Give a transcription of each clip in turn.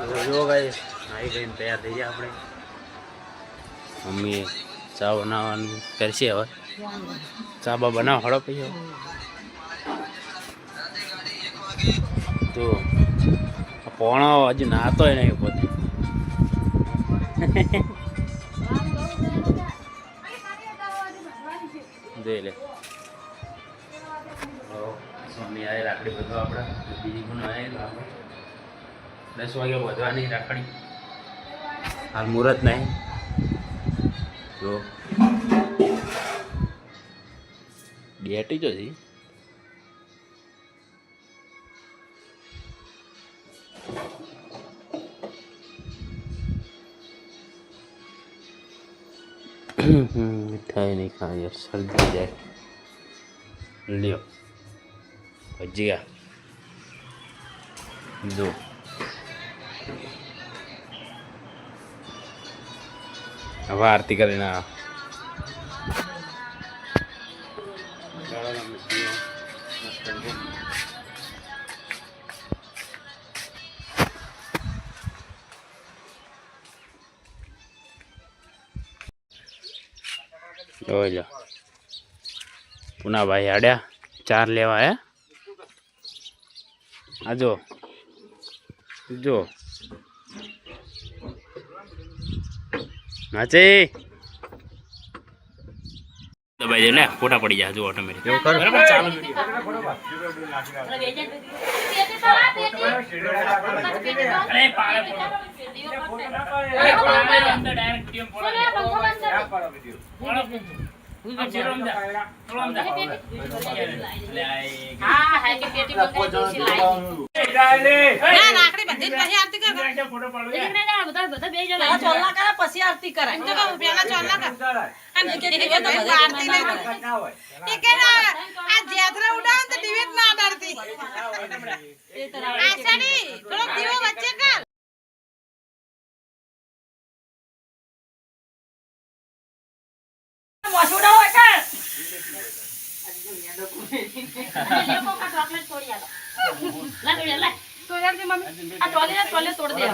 જો ગાઈસ આવી ગઈને તૈયાર થઈ ગયા આપણે. મમ્મી ચા બનાવવાનું કરશે હવે. ચા બા બનાવો હળો પછી તો પોણો હજુ નાતો નહીં પોતે. જોઈ લે મમ્મી આવે રાખડી બધવા આપણે બીજી પણ આવેલા આપણે 10 વાગે વધવાની રાખડી. હાલ મુહૂર્ત નહીં જો ડેટી જો જી मिठाई नहीं खाई यार सर्दी जाए. लियो भजिया दो अब आरती करना. लो पुना भाई आड्या 4 लेवा है. आजो जो नाचे दबाई दे ले फोटा पड़ी जा जो ऑटोमेटिक जो कर बराबर चालू अरे पागल अंदर डायरेक्ट वीडियो तोड़ दिया.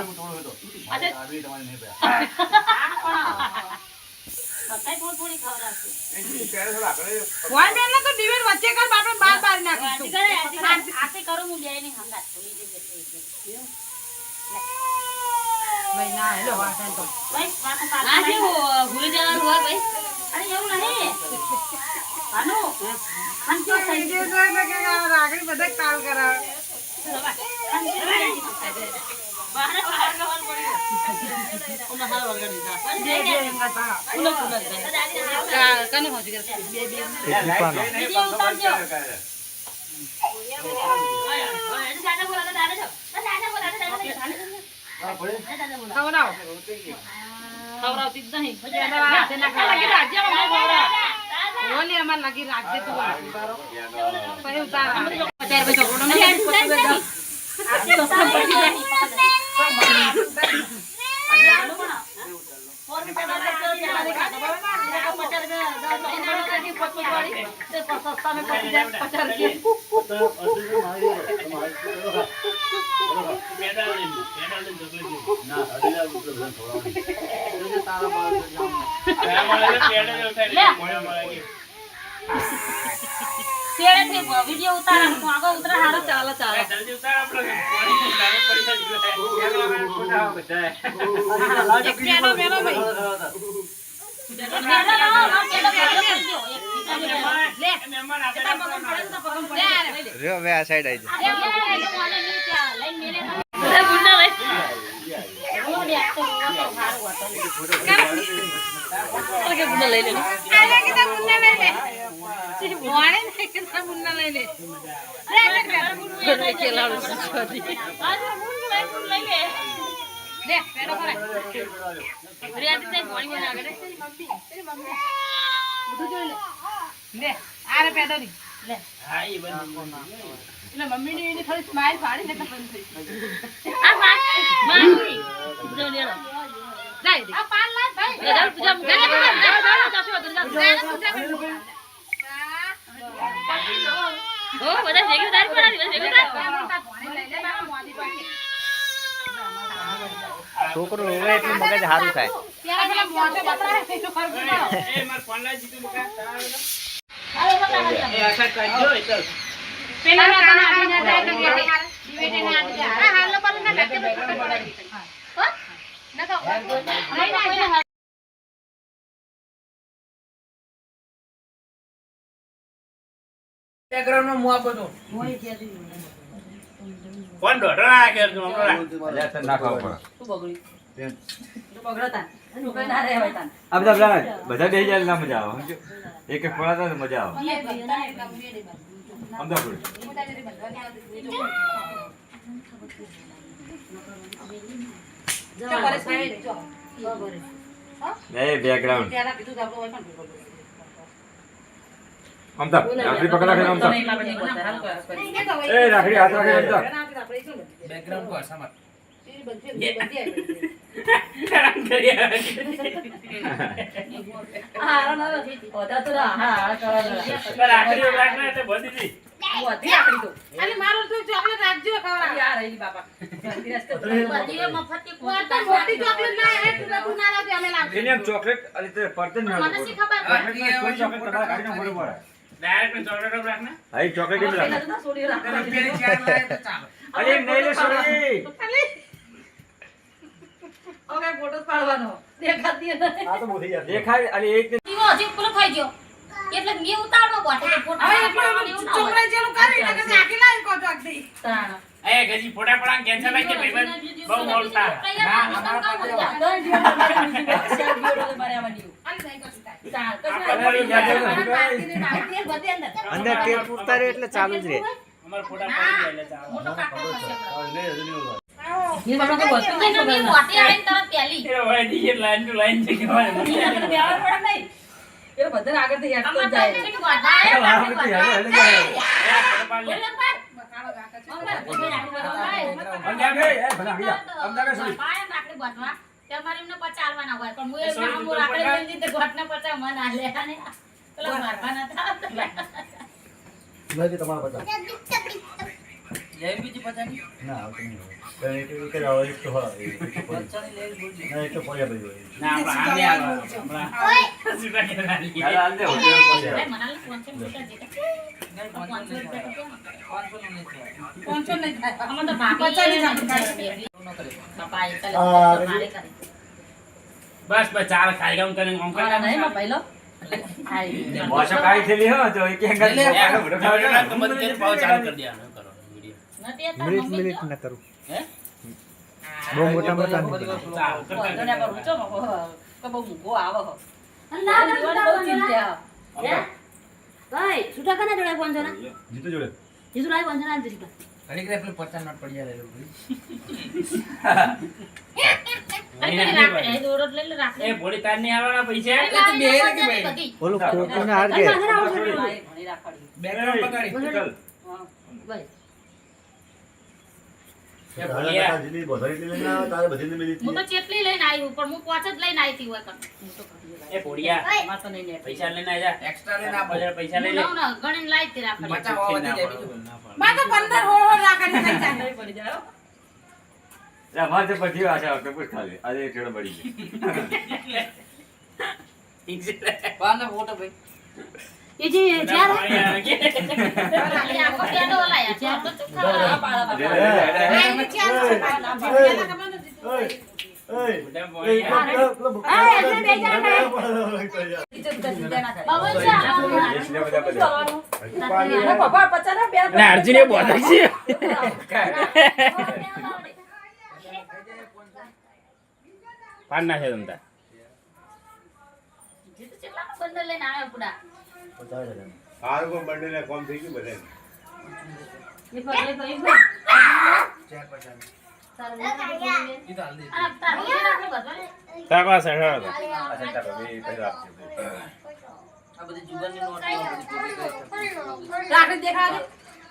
वीडियो उतार आगो उतरा हारो चाला चाला जल्दी उतार आप लोग मम्मी ने थोड़ी स्माइल फाड़ी ने बंद થઈ આ મારી જો લે જાય દે આ પાન લાય ભાઈ જરા પૂજા મુકા ઓ બધા ભેગી દાર પડાવી ભેગી દાર લઈ લે મારા મોદી પાસે છોકરો રોવે એટલે મગજ સારું થાય. કોણ દોઢ રાખે તું હમણાં ના ખાવ પડે. આ બધા બેસી જાય ના મજા આવે. સમજો? એક એક પડાતા તો મજા આવે. અમદાવાદ બેકગ્રાઉન્ડ અમદાવાદ રાખડી પકડા રાખી અમદાવાદ. એ રાખડી હાથ રાખી અમદાવાદ. બેકગ્રાઉન્ડ કો સમર ચોકલેટ અરે તે પડતે ન કોઈ ચોકલેટ તમારા ગાડીનો ફોટો પડે. ડાયરેક્ટ ચોકલેટ રાખને હા ચોકલેટ કેમ રાખે? અરે નહીં લે સોરી. દેખાય અરે એક એટલે મેં ઉતારનો બોટે ફોટો એ ગજી ફોટા પડા કેન્સલ થઈ કે ભાઈબંધ બહુ મોલતા અંદર તેલ પૂરતા રહે એટલે ચાલુ જ રહે. અમાર ફોટા પડી ગયા એટલે ચાલો એ હોય દી લાઈન ટુ લાઈન છે કે હોય ના આમે આલો હમણાં સુટા કેરાની બસ બસ ચાલ ખાઈ ગમ કરે ઓમ કરે મોસમ કાઈ થેલી હો તો એક એંગલ લે તો બંધ કરી પાવ ચાલુ કરી દેવાનો કરો વિડિયો મિનિટ ન કરું. હે બહુ મોટા મોટા નહીં. ચાલ જીતો જોડે એ પોલી તાર ની આવવાના પૈસા ઓલું કોકોને હાર દે. બેકગ્રાઉન્ડ પકડી એ પોલિયા હું તો ચેટલી લઈને આવી પણ હું પોચ જ લઈને આવી હતી હોય એ પોડિયા પૈસા લઈને આજા એક્સ્ટ્રા લઈને આપો પૈસા લઈ લે ગણીને લાવી હતી રાખડી માથે પછી આશા આવતો પૂછ ખાલી આજે એક છેડો પડી એ જે જ્યારે આખો પેડો લાયા ચાર તો ચૂપ અર્જુન એ બોલે છે પાન નાખે તમતા જીતુ કેટલા બંદર લઈને આવ્યો પુડા તાકા સહેડા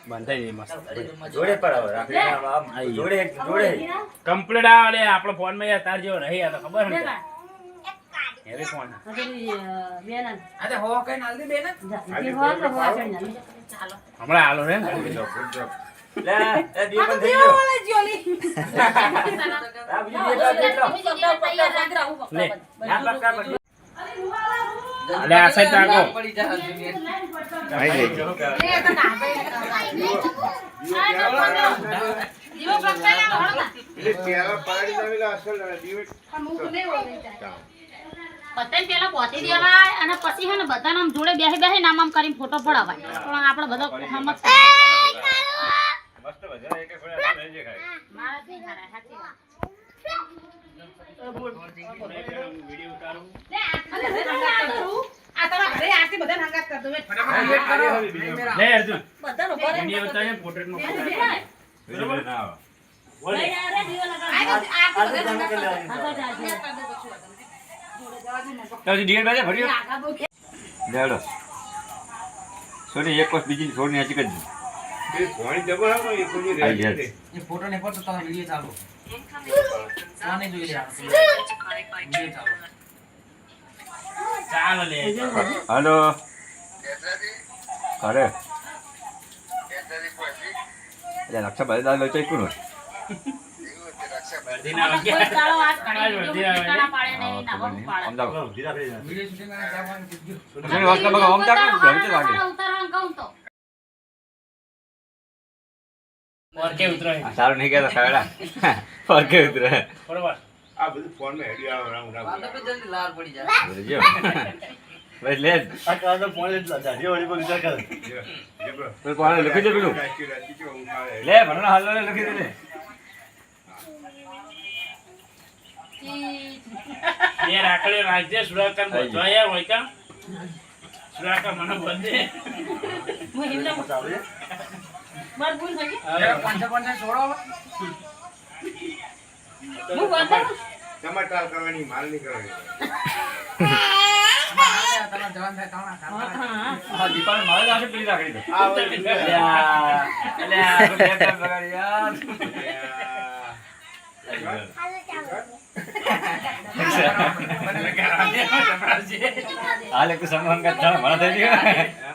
બંધાઈ મસ્ત જોડે પર આવે રાખડી આમ જોડે જોડે કમ્પ્લીટ આવે આપણો ફોન માં યાર તાર જેવો રહી આ તો ખબર ને હેવી ફોન ચાલો હમણાં આલો રે લે એ દીવો આ તો બંધ થઈ દીવો ગયો વાળા જ્યોલી. આ બીજી દીવો લે ના પકડા પકડી અલે આ સાઈડ રાખો આવી ગઈ. દીવો પ્રગટાયા હળતા. બધાને પેલા પહોંચી દેવાય અને પછી છે ને બધાને આમ જોડે બેસી બેસી નામ આમ કરીને ફોટો પડાવાય પણ આપણે બધા સમજ મસ્ત ભજન એક ફોન લઈ જાય મારા થી હારા સાચી વાત આ તમારા ઘરે આરતી બધાને હંગાત કર દો લે અર્જુન બધાનો ભરે વિડિયો ઉતારે પોર્ટ્રેટમાં બરોબર ના આવે બોલે તારી ડીએન બાજે ભર્યો લેડો સોની એક વખત બીજી સોની હજી કરજો પાણી જબર આપો એ કોઈ આઈ ગયા. રેડી એ ફોટો ને ફોટો તમારો વિડિયો ચાલુ. આને જોઈ લે. વિડિયો ચાલુ. ચાલો લે હાલો અરે રક્ષા બધા લો ચાઈ કોણ વર્ધીના કોઈ વાગ્યા ચાલો વાત આજ કરી વર્ધી આવે ના પાડે નહીં ના બહુ પાડે અમદાવાદ વિડિયો શૂટિંગ માં જવાનું કીધું. સોની વાસ્તા બગા ઓમ તાક ઘર છે લાગે ઉતારવાનું કહું તો ઓર કે ઉતરે સારું નહીં કહેતા સાડા પર કે ઉતરે બરોબર આ બધું ફોન માં હેડી આવે રામ રામ જો બસ લે જબર તો કોણ લખી દે પેલું રાતી રાતી કે ઊંઘ આવે લે ભણના હાલ લખી દે લે એ રાખડે રાખજે સુરાકર બોધવાયા હોય કા સુરાકર મને બોધે હું હિમને માર ભૂલ થઈ ગઈ હું બોલતો તમારે ટાલ કરવાની માલ નહીં કરવાની હા દીપાલ મારે આશે પેલી રાખડી દે આ વળી અલે આ લેપટોપ બગાડી યાર હાલે તું સંગમ કા જાણ ભણા થઈ ગયો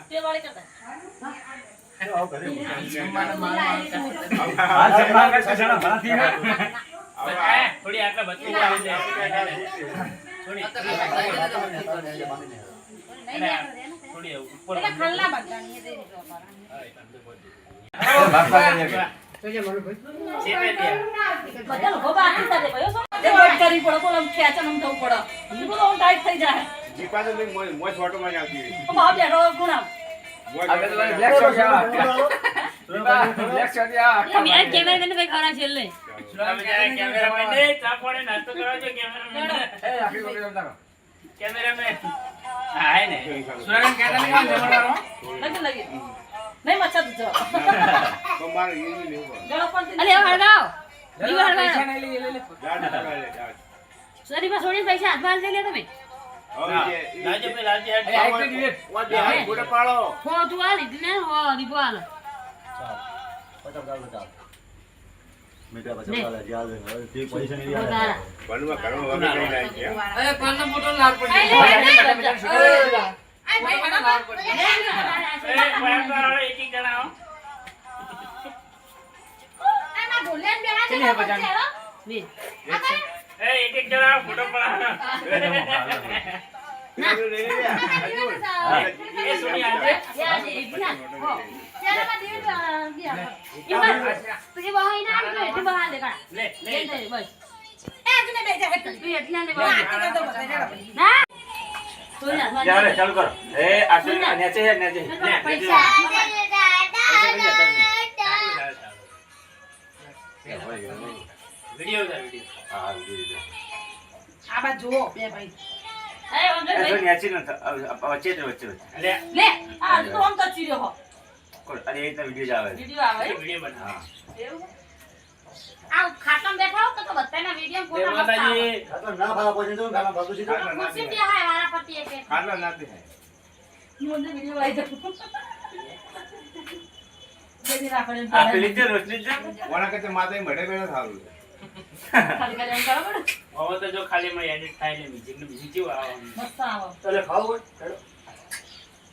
તે વાળી કરતા હાલ સંગમ કા જાણ ભણા થઈ ગયો થોડી આટલા બત્તી આવી દે થોડી થોડી ઉપર એટલે ખલ્લા બગાની એ દે દીધો બાપા ને સેમે દે બધા લોકો બાકી સાથે ભયો શું તે વોટ કરી પડો કોલમ ખેંચન આમ થવું પડો ઈ બોલો હું ટાઈટ થઈ જાય જીપા તો મેં મોય ફોટો માં આવતી રહી તો બાપ બેઠો ગુણા આગળ તો બ્લેક શોટ આ બ્લેક શોટ આ મેં કેમેરામેન ભાઈ ખરા છેલ્લે કેમેરામેન ને ચા પાણી નાસ્તો કરવા જો કેમેરામેન એ રાખડી પકડી જમતા કેમેરામેન હાય ને સુરાગન કહેતા નહીં જમણવાનો લગી લગી નહીં મચ્છા તું જો તો મારે એ નહીં લેવું ગળો પણ અલે હળગાવ ઈ હળગાવ જાડ પકડાય જાડ સરી માં છોડી પૈસા હાથમાં લઈ લે તમે લાજે પે લાજે એ આઈકે દિલે વાજે હાથ ગોડે પાડો હો તું આ લીધી ને હો દીપો આલ બગારા બનવા ઘરમાં વગર કઈ નાઈ છે એ પાયા એક એક જણા આવો એમાં બોલેન બેહા છે બે એ એક એક જણા ફોટો પડાવવાનો એ સોની આજે યા દે ઇતના હો ચાલ માં દે ગયા તું બહાઈ ના આવે એટલે બહાર લે કા લે લે લે બસ એ જને બે જા તું એટલા ને બહાર ના તું ના ચાલે ચાલુ કરો એ આટલે નેચે હે નેચે પૈસા વિડિયો ઉતાર વિડિયો હા વિડિયો આ બા જો બે ભાઈ એ ઓંગે એ તો ભાઈ નેચે ન વચ્ચે લે લે આ તો ઓમ તો ચીર્યો હો કોણ અરે એ તો વિડિયો જ આવે વિડિયો આવે વિડિયો બના હા એવું આ ખાટમ બેઠા હો તો બધાના વિડિયો ફોટો મસ્ત આવે ખુરશી બે હાય વાળા પતિ એક ખાના નાતે હે મોને વિડિયો આવી જાય જેની રાખડે આ પેલી જે રોશની છે ઓના કરતે માતા મઢે બેઠા થારું ખાલી ખાલી એમ કરો પડે હવે તો જો ખાલી માં એડિટ થાય ને મ્યુઝિક ને બીજું કેવું આવવાનું મસ્ત આવો ચાલે ખાવ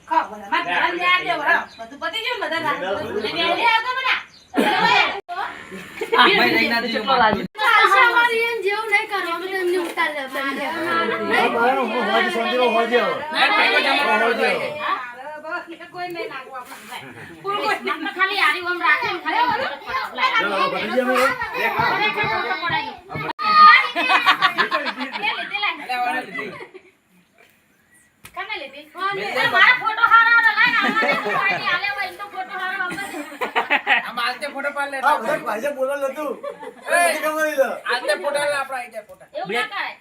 ખાવ બોલા માં ધ્યાન દે આ દે વરા બધું પતિ ગયું બધા રાખ લે આવતો બના ભાઈ રહી ના દીધું મારું. આપણે ખાલી આરી ઓમ રાખે ને ખાલી ફોટો પડાવી. કને લીધી? મારા ફોટો હારો હારો લાઈન આમાં તો કોઈ નહીં આલે હોય તો ફોટો હારો આમાં. આમ આલતે ફોટો પાડ લે. ભાઈ બોલો નતું આલતે ફોટો લે આપડા આઈ જાય ફોટા. એવું ના કરાય.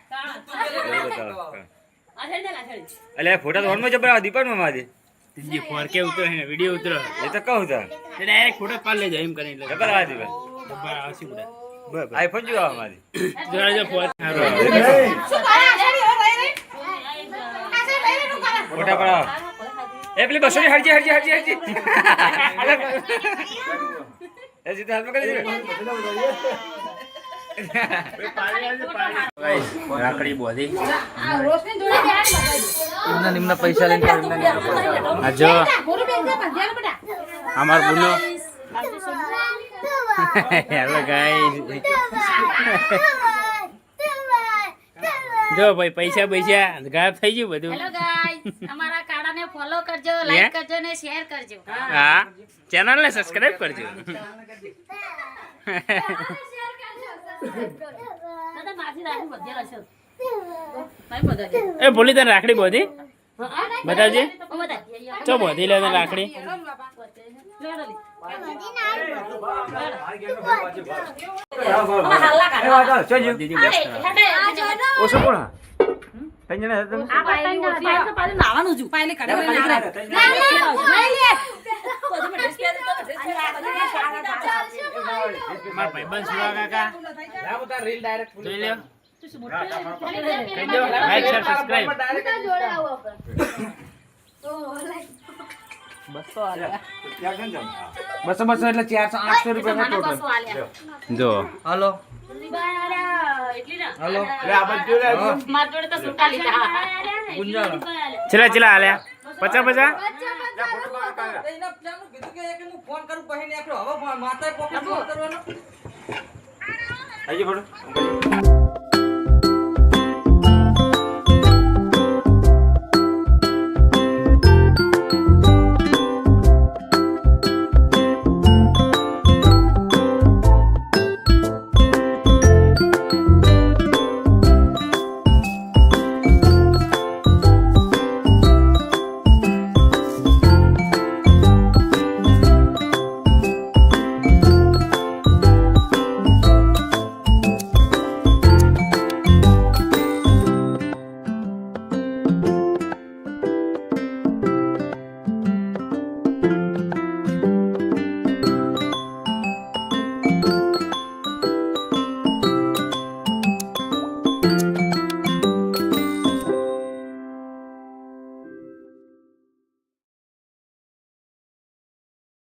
અલ્યા ફોટા તો હોલમાં જબરા દીપાનમાં મારી તીજી ફોર કે ઉતરો હે વિડિયો ઉતરો એ તો કહું તા ડાયરેક્ટ ફોટો પાડ લેજો એમ કરીને એટલે જબરા આ દીપા ડબ્બા આવશે બધા બરાબર આઈફોન જો આ મારી જોડે જો ફોર હારો ફોટા પડાવ એ પેલી બસો ની હરજી એ સીધા હાથમાં કરી દે રાખડી બોધી આ રોશની જોડે બેહાડ બતાવી. એમના નિમ્ન પૈસા લઈને આ જો બોરું બેન દે બંધાર બેટા. અમાર બુનો હેલો ગાઈસ જો ભાઈ પૈસા ગાયબ થઈ ગયું બધું હેલો ગાઈસ, અમારા કાડાને ફોલો કરજો, લાઈક કરજો ને શેર કરજો. હા ચેનલ ને સબસ્ક્રાઇબ કરજો દાદા માસી રાખી બધે રહેશે. ભાઈ બધાજે. એ ભૂલી તને રાખડી બોધી બતાવજે ઓ બધાજે. ચો બોધી લે તને રાખડી લેડલી. દીદી બસ ઓછો કોણ ત્રણ જણા હતા તમે? આ ભાઈ તો પાછું નાવાનું છું. પાયલે કાઢે લઈ લે. મારા ભાઈબંધ સુરા કાકા રીલ ડાયરેક્ટ જોઈ લ્યો કહી દો લાઈક શેર સબસ્ક્રાઇબ બસો એટલે 400-800 રૂપિયા ટોટલ. જો હાલો એટલી ના. હાલો માર જોડે તો સુટા લીધા. ગુંજાળો. ચલા આલ્યા 50 ફોન કરું પછી નીકળો હવે માતા કોક ફોન કરવાનો આઈ જા ફોટો